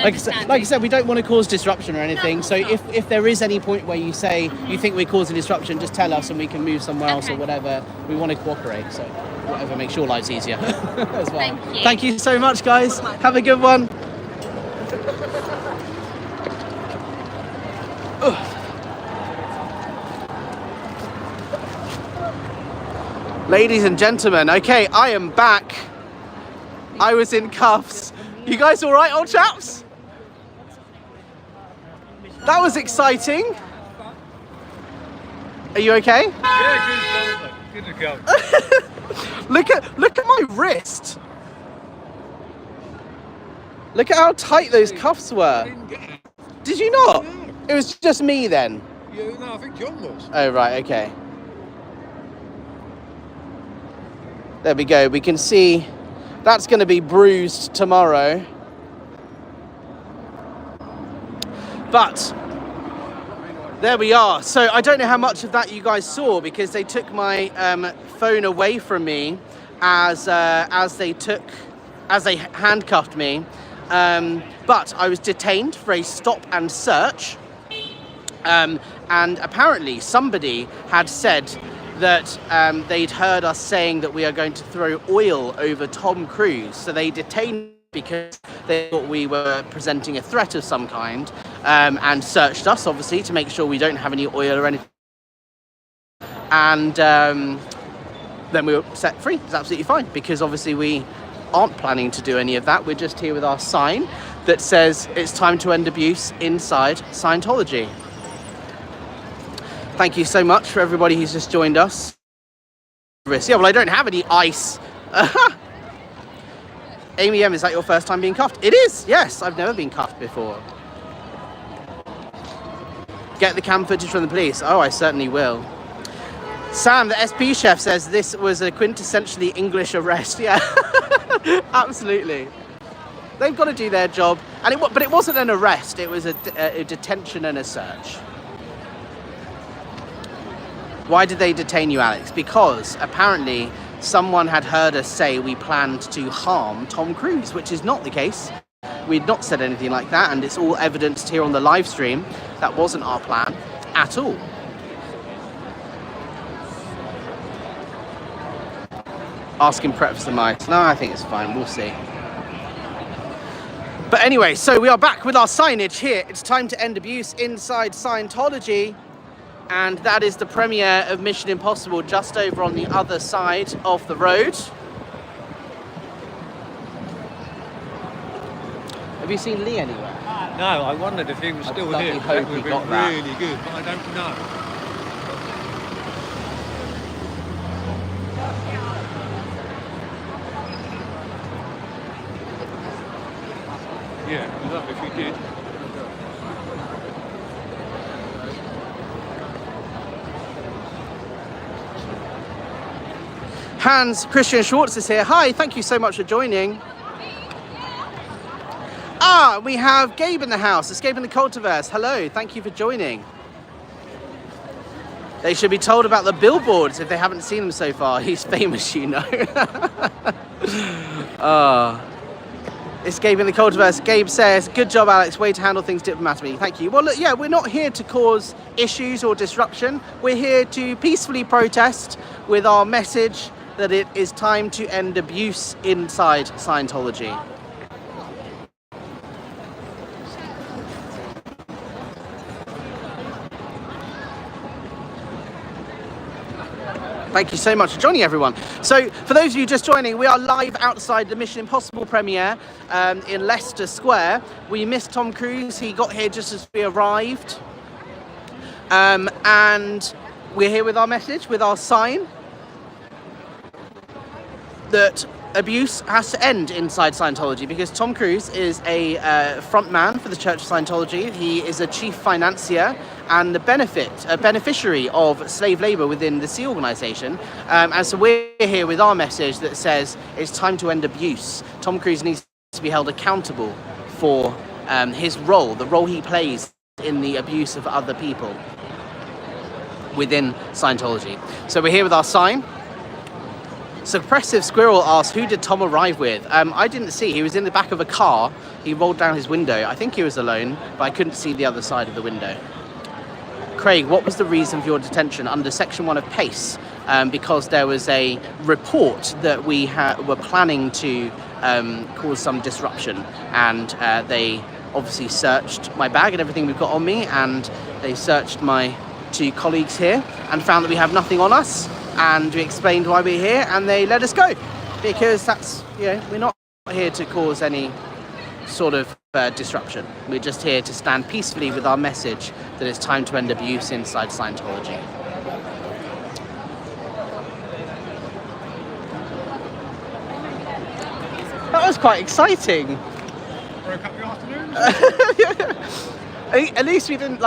Like I said, we don't want to cause disruption or anything. So if there is any point where you say you think we're causing disruption, just tell us and we can move somewhere else or Okay. whatever. We want to cooperate. So whatever makes your lives easier as well. Thank you. Thank you so much, guys. Have a good one. Ladies and gentlemen, okay, I am back. I was in cuffs. You guys all right, old chaps? That was exciting. Are you okay? Yeah, good to go. Look at my wrist. Look at how tight those cuffs were. Did you not? It was just me then. Yeah, no, I think John was. Oh right, okay. There we go. We can see that's going to be bruised tomorrow. But there we are. So I don't know how much of that you guys saw because they took my phone away from me as they handcuffed me. But I was detained for a stop and search. And apparently somebody had said that they'd heard us saying that we are going to throw oil over Tom Cruise. So they detained because they thought we were presenting a threat of some kind, and searched us, obviously, to make sure we don't have any oil or anything. And then we were set free. It's absolutely fine, because obviously we aren't planning to do any of that. We're just here with our sign that says it's time to end abuse inside Scientology. Thank you so much for everybody who's just joined us. Yeah, well, I don't have any ice. Amy M, is that your first time being cuffed? It is, yes. I've never been cuffed before. Get the cam footage from the police. Oh, I certainly will. Sam, the SP chef, says this was a quintessentially English arrest. Yeah, absolutely. They've got to do their job. But it wasn't an arrest. It was a detention and a search. Why did they detain you, Alex? Because apparently someone had heard us say we planned to harm Tom Cruise, which is not the case. We'd not said anything like that, and it's all evidenced here on the live stream. That wasn't our plan at all. Ask him prep for some ice. No, I think it's fine. We'll see. But anyway, so we are back with our signage here. It's time to end abuse inside Scientology. And that is the premiere of Mission Impossible just over on the other side of the road. Have you seen Lee anywhere? No, I wondered if he was still bloody here. hope That would he be got that. really good, but I don't know. Yeah, it'd be lovely if he did. Hans Christian Schwartz is here. Hi, thank you so much for joining. Ah, we have Gabe in the house, Escaping the Cultiverse. Hello, thank you for joining. They should be told about the billboards if they haven't seen them so far. He's famous, you know. Escaping the Cultiverse. Gabe says, good job, Alex. Way to handle things diplomatically. Thank you. Well, look, yeah, we're not here to cause issues or disruption. We're here to peacefully protest with our message that it is time to end abuse inside Scientology. Thank you so much for joining, everyone. So, for those of you just joining, we are live outside the Mission Impossible premiere in Leicester Square. We missed Tom Cruise. He got here just as we arrived. And we're here with our message, with our sign, that abuse has to end inside Scientology, because Tom Cruise is a front man for the Church of Scientology. He is a chief financier and a beneficiary of slave labor within the Sea organization. And so we're here with our message that says it's time to end abuse. Tom Cruise needs to be held accountable for his role, the role he plays in the abuse of other people within Scientology. So we're here with our sign. Suppressive Squirrel asks, who did Tom arrive with? I didn't see. He was in the back of a car. He rolled down his window. I think he was alone, but I couldn't see the other side of the window. Craig, what was the reason for your detention under Section 1 of PACE? Because there was a report that we were planning to cause some disruption, and they obviously searched my bag and everything we've got on me, and they searched my two colleagues here and found that we have nothing on us. And we explained why we're here, and they let us go, because that's, we're not here to cause any sort of disruption. We're just here to stand peacefully with our message that it's time to end abuse inside Scientology. That was quite exciting. Broke up your afternoon? At least we didn't,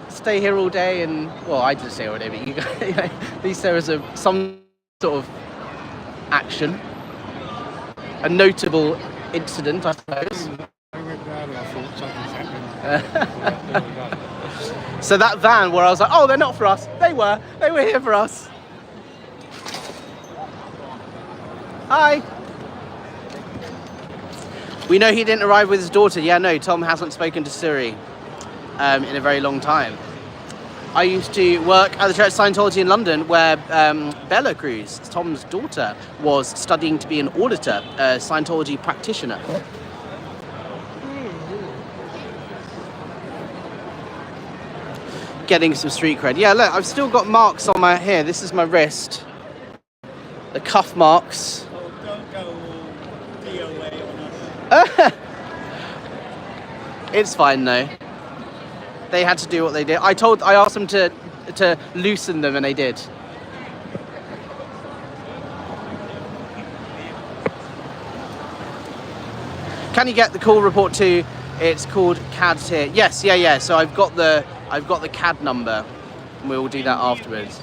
stay here all day, and well, I didn't stay all day, but you guys, at least there was some sort of action. A notable incident, I suppose. I went down and I thought something's happening. So that van where I was like, oh, they're not for us. They were here for us. Hi. We know he didn't arrive with his daughter. Yeah, no, Tom hasn't spoken to Suri in a very long time. I used to work at the Church of Scientology in London where Bella Cruz, Tom's daughter, was studying to be an auditor, a Scientology practitioner. Getting some street cred. Yeah, look, I've still got marks on my here. This is my wrist. The cuff marks. Oh, don't go DOA on us. It's fine though. They had to do what they did. I asked them to loosen them and they did. Can you get the call report too? It's called CAD here. Yes, yeah. So I've got the CAD number, and we will do that afterwards.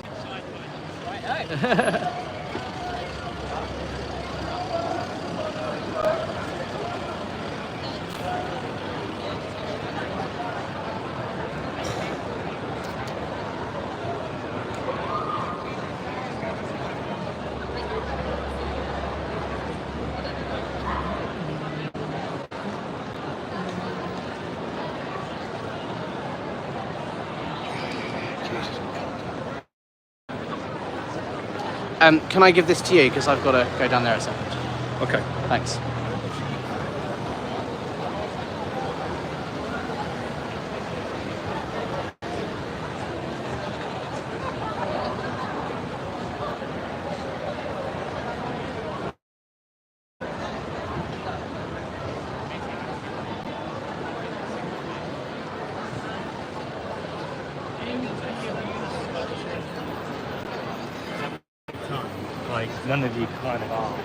Can I give this to you? Because I've got to go down there a second. Okay. Thanks. Like, none of you kind of are.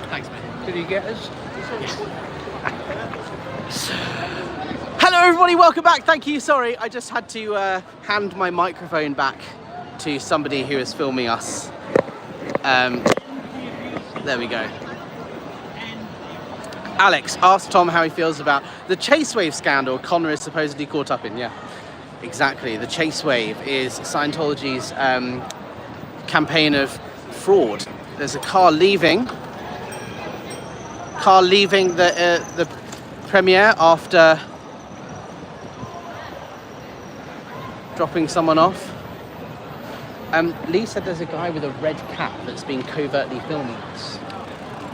Thanks, mate. Did he get us? Hello, everybody. Welcome back. Thank you. Sorry, I just had to hand my microphone back to somebody who is filming us. There we go. Alex, ask Tom how he feels about the Chase Wave scandal Connor is supposedly caught up in. Yeah, exactly. The Chase Wave is Scientology's campaign of fraud. There's a car leaving car leaving the premiere after dropping someone off. Lee said there's a guy with a red cap that's been covertly filming us.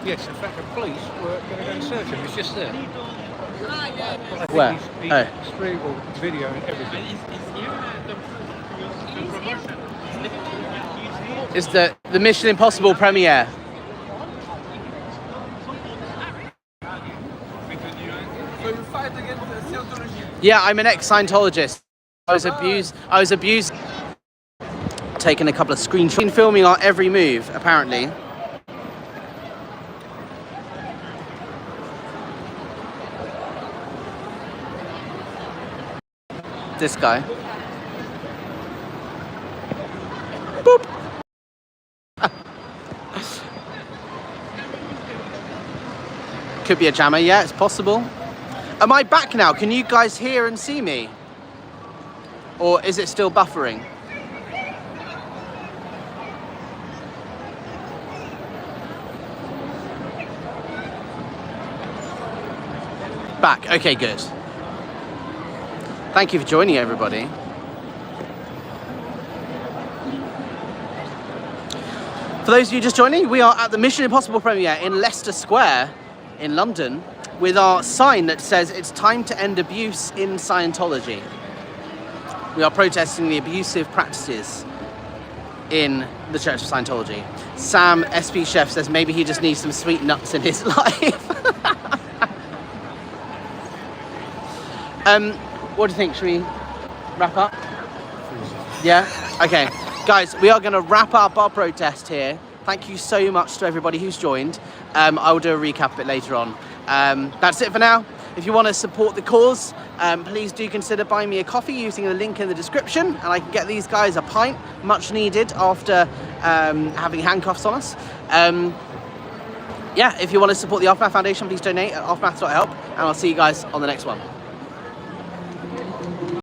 Yes, in fact, the police were going to go and search him. He's just there. Where? He's stream or video and everything. It's the Mission Impossible premiere. So you fight against Scientology? Yeah, I'm an ex-Scientologist. I was abused. Taking a couple of screenshots. Been filming our every move, apparently. This guy. Boop. Could be a jammer, yeah, it's possible. Am I back now? Can you guys hear and see me? Or is it still buffering? Back, okay, good. Thank you for joining, everybody. For those of you just joining, we are at the Mission Impossible premiere in Leicester Square in London with our sign that says it's time to end abuse in Scientology. We are protesting the abusive practices in the Church of Scientology. Sam, SP Chef, says maybe he just needs some sweet nuts in his life. What do you think? Should we wrap up? Yeah? Okay. Guys, we are going to wrap up our protest here. Thank you so much to everybody who's joined. I will do a recap a bit later on. That's it for now. If you want to support the cause, please do consider buying me a coffee using the link in the description, and I can get these guys a pint, much needed after having handcuffs on us. Yeah, if you want to support the Aftermath Foundation, please donate at aftermath.help, and I'll see you guys on the next one.